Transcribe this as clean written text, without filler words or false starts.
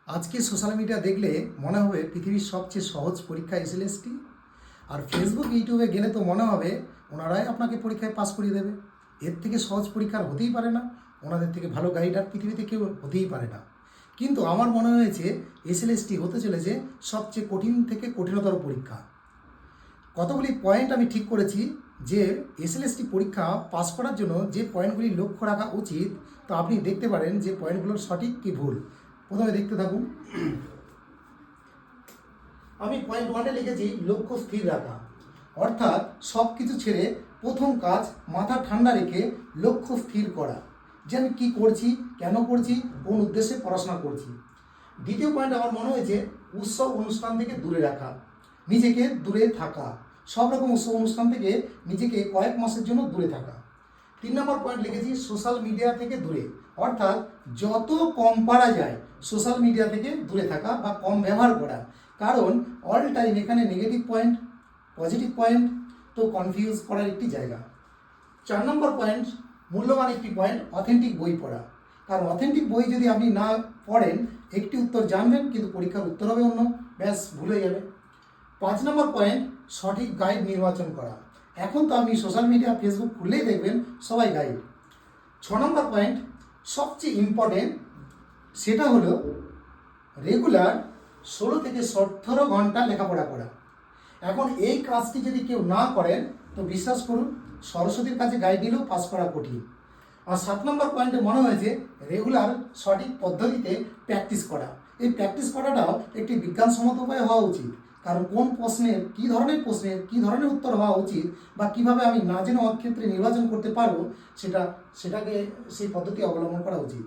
আজকে social media দেখলে মনে হবে পৃথিবীর সবচেয়ে সহজ পরীক্ষা এসএলএসটি। আর ফেসবুক ইউটিউবে গেলে তো মনে হবে ওনারাই আপনাকে পরীক্ষায় পাস করিয়ে দেবে। এর থেকে সহজ পরীক্ষা আর হতেই পারে না, ওনাদের থেকে ভালো গাইড আর পৃথিবীতে কেউ হতেই পারে না। কিন্তু আমার মনে হয়েছে এসএলএসটি হতে চলেছে সবচেয়ে কঠিন থেকে কঠিনতর পরীক্ষা। কতগুলি পয়েন্ট আমি ঠিক করেছি যে এসএলএসটি পরীক্ষা পাস করার জন্য যে পয়েন্টগুলি লক্ষ্য রাখা উচিত, তো আপনি দেখতে পারেন যে পয়েন্টগুলোর সঠিক কি ভুল। প্রথমে দেখতে থাকুন। আমি পয়েন্ট ওয়ানে লিখেছি লক্ষ্য স্থির রাখা, অর্থাৎ সব কিছু ছেড়ে প্রথম কাজ মাথা ঠান্ডা রেখে লক্ষ্য স্থির করা, যে আমি কী করছি, কেন করছি, কোন উদ্দেশ্যে পড়াশোনা করছি। দ্বিতীয় পয়েন্ট আমার মনে হয়েছে উৎসব অনুষ্ঠান থেকে দূরে রাখা, নিজেকে দূরে থাকা, সব রকম উৎসব অনুষ্ঠান থেকে নিজেকে কয়েক মাসের জন্য দূরে থাকা। 3 নম্বর পয়েন্ট লিখেছি সোশ্যাল মিডিয়া থেকে দূরে, অর্থাৎ যত কম পারা যায় সোশ্যাল মিডিয়া থেকে দূরে থাকা বা কম ব্যবহার করা। কারণ অল টাইম এখানে নেগেটিভ পয়েন্ট, পজিটিভ পয়েন্ট, তো কনফিউজ করার একটি জায়গা। 4 নম্বর পয়েন্ট, মূল্যবান একটি পয়েন্ট, অথেন্টিক বই পড়া। কারণ অথেন্টিক বই যদি আপনি না পড়েন, একটি উত্তর জানবেন কিন্তু পরীক্ষার উত্তর হবে অন্য, ব্যাস ভুলে যাবে। 5 নম্বর পয়েন্ট, সঠিক গাইড নির্বাচন করা। এখন তো আপনি সোশ্যাল মিডিয়া ফেসবুক খুললেই দেখবেন সবাই গাইড। 6 নম্বর পয়েন্ট, সবচেয়ে ইম্পর্টেন্ট, সেটা হলো রেগুলার 16 থেকে 17 ঘন্টা লেখাপড়া করা। এখন এই কাজটি যদি কেউ না করেন তো বিশ্বাস করুন সরস্বতীর কাছে গাইড নিলেও পাস করা কঠিন। আর 7 নম্বর পয়েন্টে মনে হয়েছে রেগুলার সঠিক পদ্ধতিতে প্র্যাকটিস করা। এই প্র্যাকটিস করাটাও একটি বিজ্ঞানসম্মত উপায় হওয়া উচিত। কারণ কোন প্রশ্নের কী ধরনের উত্তর হওয়া উচিত বা কিভাবে আমি না জেনে ক্ষেত্রে নির্বাচন করতে পারবো, সেটাকে সেই পদ্ধতি অবলম্বন করা উচিত।